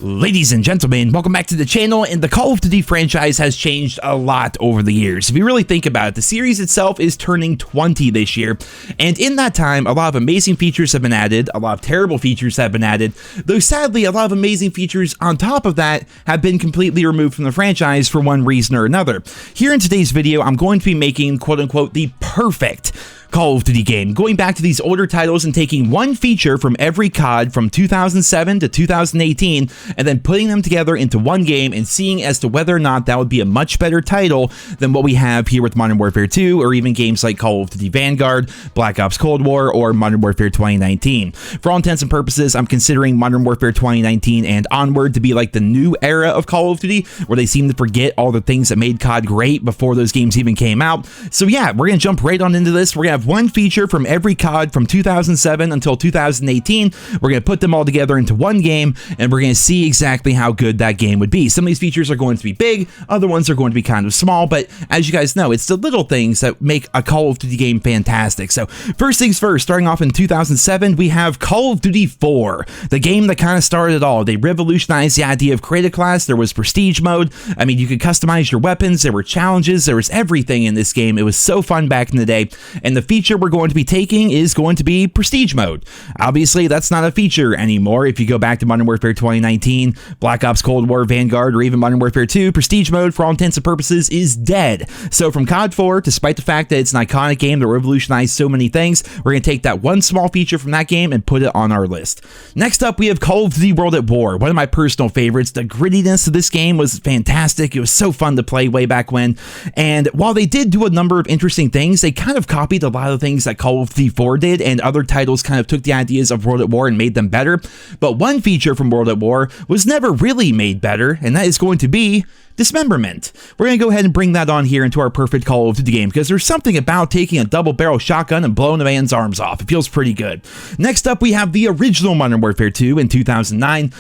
Ladies and gentlemen, welcome back to the channel, and the Call of Duty franchise has changed a lot over the years. If you really think about it, the series itself is turning 20 this year, and in that time, a lot of amazing features have been added, a lot of terrible features have been added, though sadly, a lot of amazing features on top of that have been completely removed from the franchise for one reason or another. Here in today's video, I'm going to be making quote-unquote the perfect Call of Duty game, going back to these older titles and taking one feature from every COD from 2007 to 2018 and then putting them together into one game and seeing as to whether or not that would be a much better title than what we have here with Modern Warfare 2 or even games like Call of Duty Vanguard, Black Ops Cold War, or Modern Warfare 2019. For all intents and purposes, I'm considering Modern Warfare 2019 and onward to be like the new era of Call of Duty, where they seem to forget all the things that made COD great before those games even came out. So yeah, we're going to jump right on into this. We're going to have one feature from every COD from 2007 until 2018. We're going to put them all together into one game, and we're going to see exactly how good that game would be. Some of these features are going to be big, other ones are going to be kind of small, but as you guys know, it's the little things that make a Call of Duty game fantastic. So first things first, starting off in 2007, we have Call of Duty 4, the game that kind of started it all. They revolutionized the idea of create a class. There was prestige mode. I mean, you could customize your weapons. There were challenges. There was everything in this game. It was so fun back in the day, and the feature we're going to be taking is going to be prestige mode. Obviously, that's not a feature anymore. If you go back to Modern Warfare 2019, Black Ops Cold War, Vanguard, or even Modern Warfare 2, prestige mode, for all intents and purposes, is dead. So from COD 4, despite the fact that it's an iconic game that revolutionized so many things, we're going to take that one small feature from that game and put it on our list. Next up, we have Call of Duty World at War, one of my personal favorites. The grittiness of this game was fantastic. It was so fun to play way back when, and while they did do a number of interesting things, they kind of copied a lot of things that Call of Duty 4 did, and other titles kind of took the ideas of World at War and made them better. But one feature from World at War was never really made better, and that is going to be dismemberment. We're going to go ahead and bring that on here into our perfect Call of Duty game, because there's something about taking a double barrel shotgun and blowing a man's arms off. It feels pretty good. Next up, we have the original Modern Warfare 2 in 2009.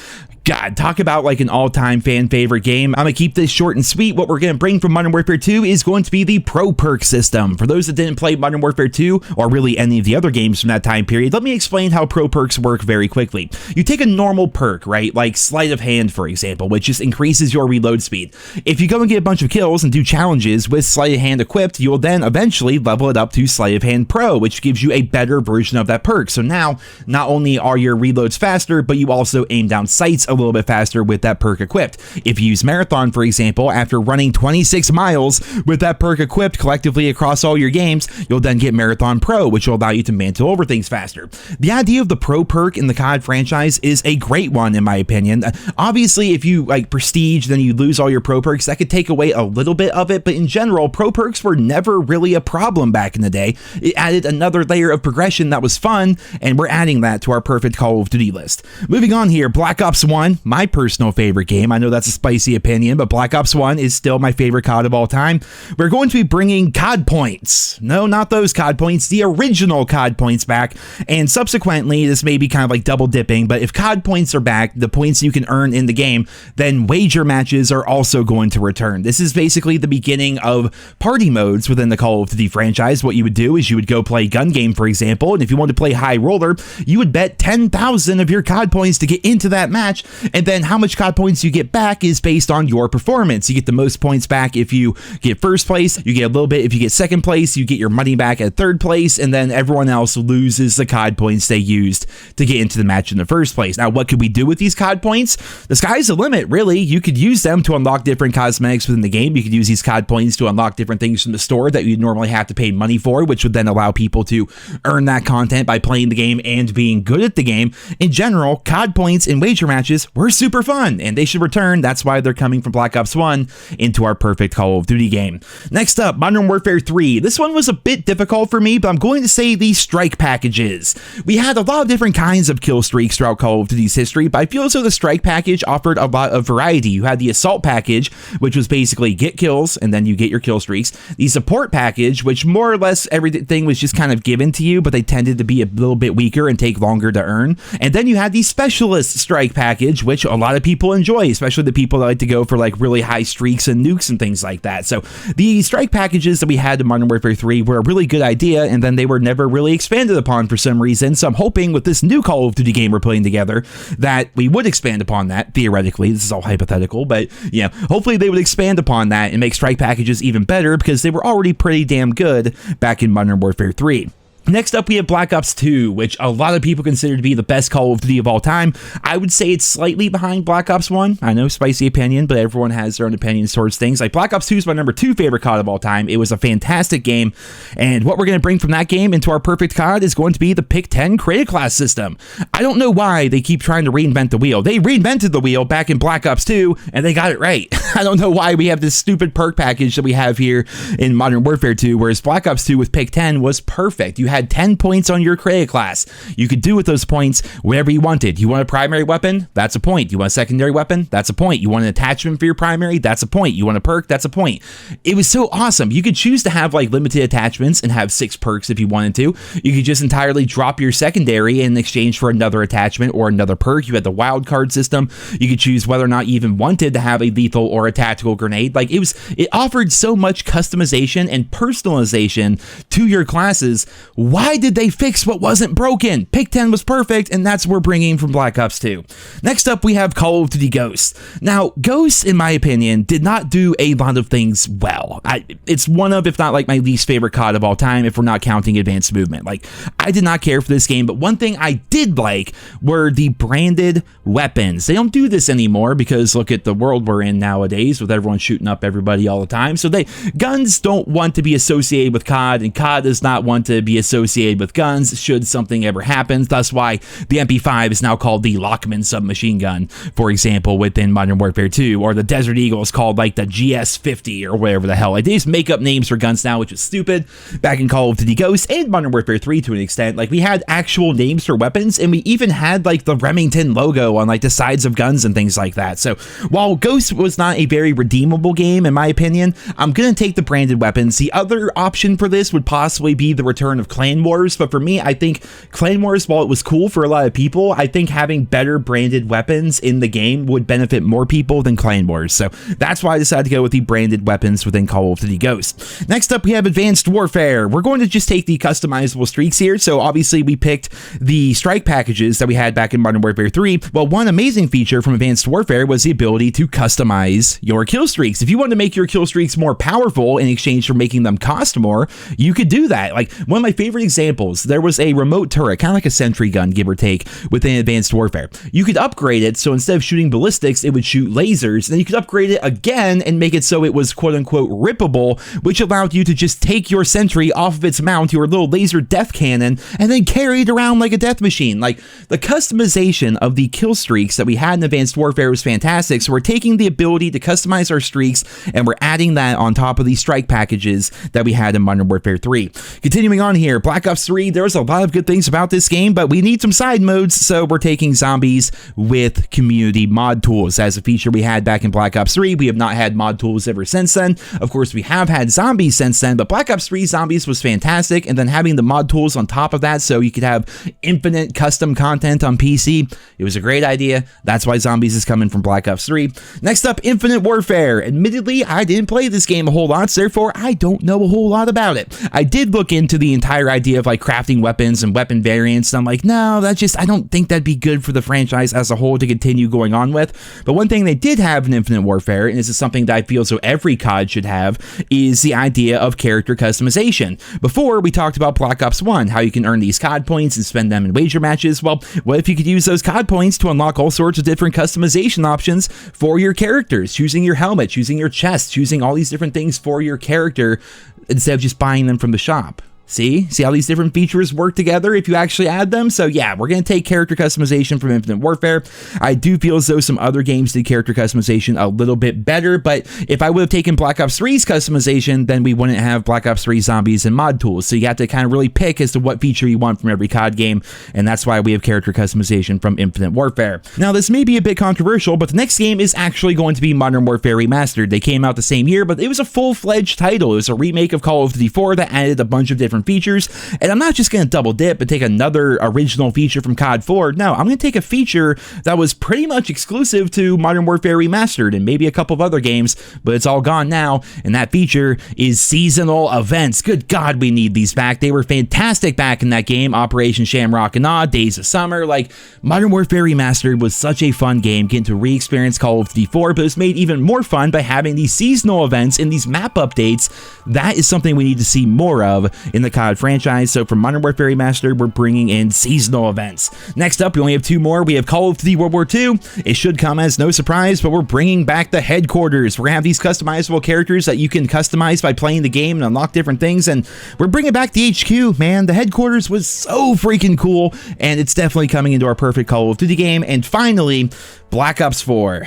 God, talk about like an all-time fan favorite game. I'm gonna keep this short and sweet. What we're gonna bring from Modern Warfare 2 is going to be the Pro Perk system. For those that didn't play Modern Warfare 2, or really any of the other games from that time period, let me explain how Pro Perks work very quickly. You take a normal perk, right? Like Sleight of Hand, for example, which just increases your reload speed. If you go and get a bunch of kills and do challenges with Sleight of Hand equipped, you'll then eventually level it up to Sleight of Hand Pro, which gives you a better version of that perk. So now, not only are your reloads faster, but you also aim down sights a little bit faster with that perk equipped. If you use Marathon, for example, after running 26 miles with that perk equipped collectively across all your games, you'll then get Marathon Pro, which will allow you to mantle over things faster. The idea of the Pro perk in the COD franchise is a great one, in my opinion. Obviously, if you like prestige, then you lose all your Pro perks. That could take away a little bit of it, but in general, Pro perks were never really a problem back in the day. It added another layer of progression that was fun, and we're adding that to our perfect Call of Duty list. Moving on here, Black Ops 1, my personal favorite game. I know that's a spicy opinion, but Black Ops 1 is still my favorite COD of all time. We're going to be bringing COD points. No, not those COD points, the original COD points back. And subsequently, this may be kind of like double dipping, but if COD points are back, the points you can earn in the game, then wager matches are also going to return. This is basically the beginning of party modes within the Call of Duty franchise. What you would do is you would go play gun game, for example, and if you wanted to play high roller, you would bet 10,000 of your COD points to get into that match, and then how much COD points you get back is based on your performance. You get the most points back if you get first place, you get a little bit if you get second place, you get your money back at third place, and then everyone else loses the COD points they used to get into the match in the first place. Now, what could we do with these COD points? The sky's the limit, really. You could use them to unlock different cosmetics within the game. You could use these COD points to unlock different things from the store that you'd normally have to pay money for, which would then allow people to earn that content by playing the game and being good at the game. In general, COD points in wager matches were super fun, and they should return. That's why they're coming from Black Ops 1 into our perfect Call of Duty game. Next up, Modern Warfare 3. This one was a bit difficult for me, but I'm going to say the strike packages. We had a lot of different kinds of kill streaks throughout Call of Duty's history, but I feel as though the strike package offered a lot of variety. You had the assault package, which was basically get kills and then you get your kill streaks. The support package, which more or less everything was just kind of given to you, but they tended to be a little bit weaker and take longer to earn. And then you had the specialist strike package, package, which a lot of people enjoy, especially the people that like to go for like really high streaks and nukes and things like that. So the strike packages that we had in Modern Warfare 3 were a really good idea, and then they were never really expanded upon for some reason. So I'm hoping with this new Call of Duty game we're putting together that we would expand upon that, theoretically. This is all hypothetical, but yeah, hopefully they would expand upon that and make strike packages even better, because they were already pretty damn good back in Modern Warfare 3. Next up, we have Black Ops 2, which a lot of people consider to be the best Call of Duty of all time. I would say it's slightly behind Black Ops 1. I know, spicy opinion, but everyone has their own opinions towards things. Like, Black Ops 2 is my number 2 favorite COD of all time. It was a fantastic game, and what we're going to bring from that game into our perfect COD is going to be the Pick 10 creative class system. I don't know why they keep trying to reinvent the wheel. They reinvented the wheel back in Black Ops 2, and they got it right. I don't know why we have this stupid perk package that we have here in Modern Warfare 2, whereas Black Ops 2 with Pick 10 was perfect. You had 10 points on your creative class. You could do with those points whatever you wanted. You want a primary weapon? That's a point. You want a secondary weapon? That's a point. You want an attachment for your primary? That's a point. You want a perk? That's a point. It was so awesome. You could choose to have like limited attachments and have 6 perks if you wanted to. You could just entirely drop your secondary in exchange for another attachment or another perk. You had the wild card system. You could choose whether or not you even wanted to have a lethal or a tactical grenade. Like, it offered so much customization and personalization to your classes. Why did they fix what wasn't broken? Pick 10 was perfect, and that's what we're bringing from Black Ops 2. Next up, we have Call of Duty Ghosts. Now, Ghosts, in my opinion, did not do a lot of things well. It's one of, if not like my least favorite COD of all time, if we're not counting advanced movement. Like, I did not care for this game, but one thing I did like were the branded weapons. They don't do this anymore because look at the world we're in nowadays with everyone shooting up everybody all the time. So guns don't want to be associated with COD, and COD does not want to be associated with guns should something ever happen. That's why the MP5 is now called the Lockman submachine gun, for example, within Modern Warfare 2, or the Desert Eagle is called like the GS50 or whatever the hell. Like, they just make up names for guns now, which is stupid. Back in Call of Duty Ghosts and Modern Warfare 3 to an extent, like, we had actual names for weapons, and we even had like the Remington logo on like the sides of guns and things like that. So while Ghosts was not a very redeemable game, in my opinion, I'm gonna take the branded weapons. The other option for this would possibly be the return of Clan Wars, but for me, I think Clan Wars, while it was cool for a lot of people, I think having better branded weapons in the game would benefit more people than Clan Wars. So that's why I decided to go with the branded weapons within Call of Duty Ghosts. Next up, we have Advanced Warfare. We're going to just take the customizable streaks here. So obviously we picked the strike packages that we had back in Modern Warfare 3. Well, one amazing feature from Advanced Warfare was the ability to customize your kill streaks. If you want to make your kill streaks more powerful in exchange for making them cost more, you could do that. Like, one of my favorite examples, there was a remote turret, kind of like a sentry gun, give or take, within Advanced Warfare. You could upgrade it, so instead of shooting ballistics, it would shoot lasers. Then you could upgrade it again and make it so it was quote-unquote rippable, which allowed you to just take your sentry off of its mount, your little laser death cannon, and then carry it around like a death machine. Like, the customization of the kill streaks that we had in Advanced Warfare was fantastic, so we're taking the ability to customize our streaks, and we're adding that on top of the strike packages that we had in Modern Warfare 3. Continuing on here, Black Ops 3, there's a lot of good things about this game, but we need some side modes, so we're taking zombies with community mod tools. As a feature we had back in Black Ops 3, we have not had mod tools ever since then. Of course, we have had zombies since then, but Black Ops 3 zombies was fantastic, and then having the mod tools on top of that so you could have infinite custom content on PC, it was a great idea. That's why zombies is coming from Black Ops 3. Next up, Infinite Warfare. Admittedly, I didn't play this game a whole lot, so therefore I don't know a whole lot about it. I did look into the entire idea of like crafting weapons and weapon variants, and I'm like, no, I don't think that'd be good for the franchise as a whole to continue going on with. But one thing they did have in Infinite Warfare, and this is something that I feel so every COD should have, is the idea of character customization. Before, we talked about Black Ops 1, how you can earn these COD points and spend them in wager matches. Well, what if you could use those COD points to unlock all sorts of different customization options for your characters, choosing your helmet, choosing your chest, choosing all these different things for your character instead of just buying them from the shop. See how these different features work together if you actually add them? So yeah, we're going to take character customization from Infinite Warfare. I do feel as though some other games did character customization a little bit better, but if I would have taken Black Ops 3's customization, then we wouldn't have Black Ops 3 zombies and mod tools. So you have to kind of really pick as to what feature you want from every COD game, and that's why we have character customization from Infinite Warfare. Now, this may be a bit controversial, but the next game is actually going to be Modern Warfare Remastered. They came out the same year, but it was a full-fledged title. It was a remake of Call of Duty 4 that added a bunch of different different features, and I'm not just going to double dip and take another original feature from COD 4. No, I'm going to take a feature that was pretty much exclusive to Modern Warfare Remastered and maybe a couple of other games, but it's all gone now, and that feature is seasonal events. Good God, we need these back. They were fantastic back in that game, Operation Shamrock and Awe, Days of Summer. Like, Modern Warfare Remastered was such a fun game, getting to re-experience Call of Duty 4, but it was made even more fun by having these seasonal events and these map updates. That is something we need to see more of in the COD franchise. So for Modern Warfare Remastered, we're bringing in seasonal events. Next up, we only have two more. We have Call of Duty World War II. It should come as no surprise, but we're bringing back the headquarters. We're gonna have these customizable characters that you can customize by playing the game and unlock different things, and we're bringing back the HQ, man. The headquarters was so freaking cool, and it's definitely coming into our perfect Call of Duty game. And finally, Black Ops 4.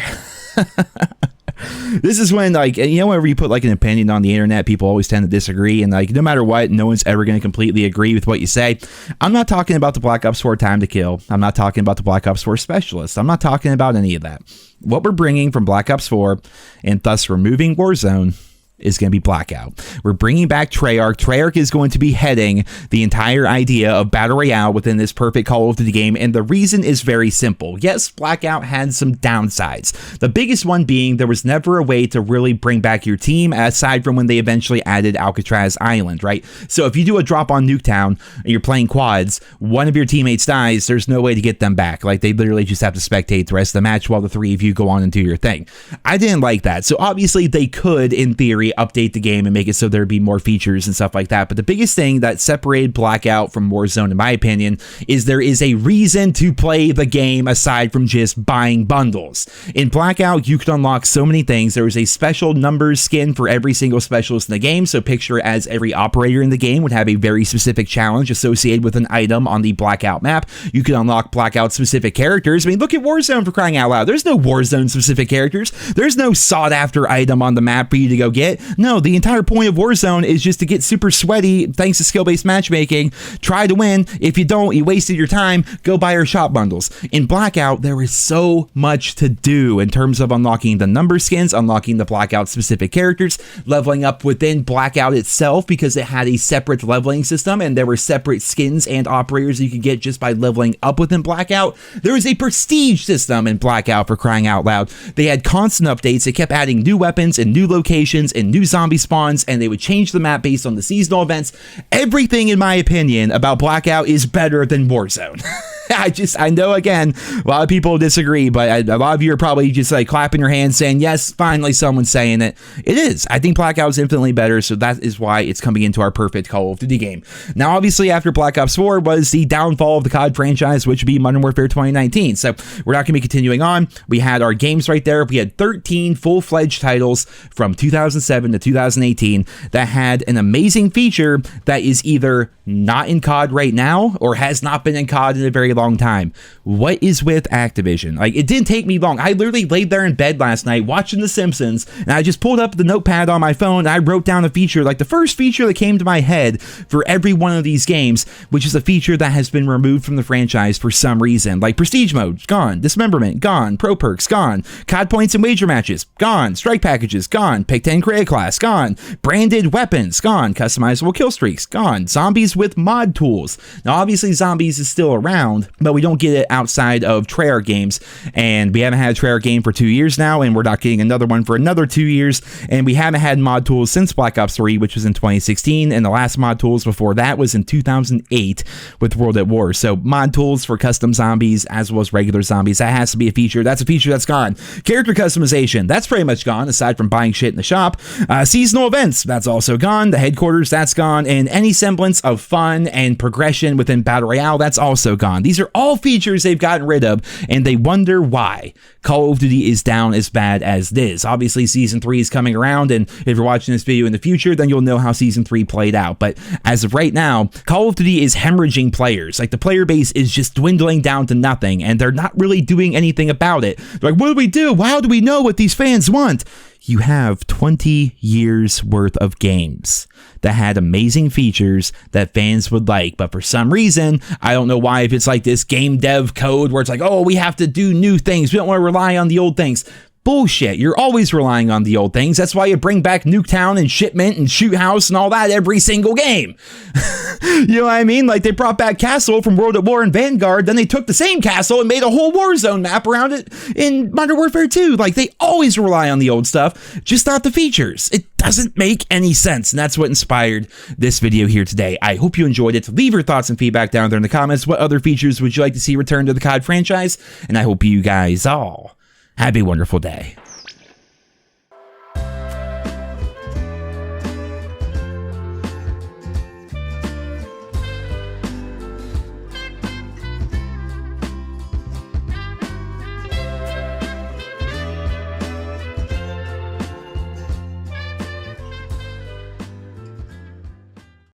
This is when, like, you know, whenever you put like an opinion on the internet, people always tend to disagree, and like no matter what, no one's ever going to completely agree with what you say. I'm not talking about the Black Ops 4 Time to Kill. I'm not talking about the Black Ops 4 Specialist. I'm not talking about any of that. What we're bringing from Black Ops 4, and thus removing Warzone, is going to be Blackout. We're bringing back Treyarch. Treyarch is going to be heading the entire idea of Battle Royale within this perfect Call of Duty game, and the reason is very simple. Yes, Blackout had some downsides. The biggest one being there was never a way to really bring back your team aside from when they eventually added Alcatraz Island, right? So if you do a drop on Nuketown and you're playing quads, one of your teammates dies, there's no way to get them back. Like, they literally just have to spectate the rest of the match while the three of you go on and do your thing. I didn't like that. So obviously they could, in theory, update the game and make it so there'd be more features and stuff like that. But the biggest thing that separated Blackout from Warzone, in my opinion, is there is a reason to play the game aside from just buying bundles. In Blackout, you could unlock so many things. There was a special numbers skin for every single specialist in the game. So picture it as every operator in the game would have a very specific challenge associated with an item on the Blackout map. You could unlock Blackout specific characters. I mean, look at Warzone, for crying out loud. There's no Warzone specific characters. There's no sought after item on the map for you to go get. No, the entire point of Warzone is just to get super sweaty thanks to skill-based matchmaking. Try to win. If you don't, you wasted your time. Go buy our shop bundles. In Blackout, there is so much to do in terms of unlocking the number skins, unlocking the Blackout specific characters, leveling up within Blackout itself because it had a separate leveling system and there were separate skins and operators you could get just by leveling up within Blackout. There was a prestige system in Blackout, for crying out loud. They had constant updates. They kept adding new weapons and new locations and new zombie spawns, and they would change the map based on the seasonal events. Everything, in my opinion, about Blackout is better than Warzone. I know, again, a lot of people disagree, but a lot of you are probably just like clapping your hands saying, yes, finally someone's saying it. It is. I think Blackout is infinitely better, so that is why it's coming into our perfect Call of Duty game. Now, obviously, after Black Ops 4 was the downfall of the COD franchise, which would be Modern Warfare 2019, so we're not going to be continuing on. We had our games right there. We had 13 full-fledged titles from 2007 to 2018 that had an amazing feature that is either not in COD right now or has not been in COD in a very long time. What is with Activision? Like, it didn't take me long. I literally laid there in bed last night watching The Simpsons, and I just pulled up the notepad on my phone and I wrote down a feature, like the first feature that came to my head for every one of these games, which is a feature that has been removed from the franchise for some reason. Like Prestige Mode, gone. Dismemberment, gone. Pro Perks, gone. COD points and wager matches, gone. Strike packages, gone. Pick 10 create class, gone. Branded weapons, gone. Customizable kill streaks, gone. Zombies with mod tools. Now, obviously, zombies is still around, but we don't get it outside of Treyarch games, and we haven't had a Treyarch game for 2 years now, and we're not getting another one for another 2 years, and we haven't had mod tools since Black Ops 3, which was in 2016, and the last mod tools before that was in 2008 with World at War. So mod tools for custom zombies as well as regular zombies, that has to be a feature. That's a feature that's gone. Character customization, that's pretty much gone, aside from buying shit in the shop. Seasonal events, that's also gone. The headquarters, that's gone, and any semblance of fun and progression within Battle Royale, that's also gone. These are all features they've gotten rid of, and they wonder why Call of Duty is down as bad as this. Obviously, Season 3 is coming around, and if you're watching this video in the future, then you'll know how Season 3 played out. But as of right now, Call of Duty is hemorrhaging players. Like, the player base is just dwindling down to nothing, and they're not really doing anything about it. They're like, what do we do? How do we know what these fans want? You have 20 years worth of games that had amazing features that fans would like, but for some reason, I don't know why, if it's like this game dev code where it's like, oh, we have to do new things, we don't want to rely on the old things. Bullshit. You're always relying on the old things. That's why you bring back Nuketown and Shipment and Shoot House and all that every single game. You know what I mean? Like, they brought back Castle from World at War and Vanguard, then they took the same castle and made a whole Warzone map around it in Modern Warfare 2. Like, they always rely on the old stuff, just not the features. It doesn't make any sense, and that's what inspired this video here today. I hope you enjoyed it. Leave your thoughts and feedback down there in the comments. What other features would you like to see return to the COD franchise? And I hope you guys all have a wonderful day.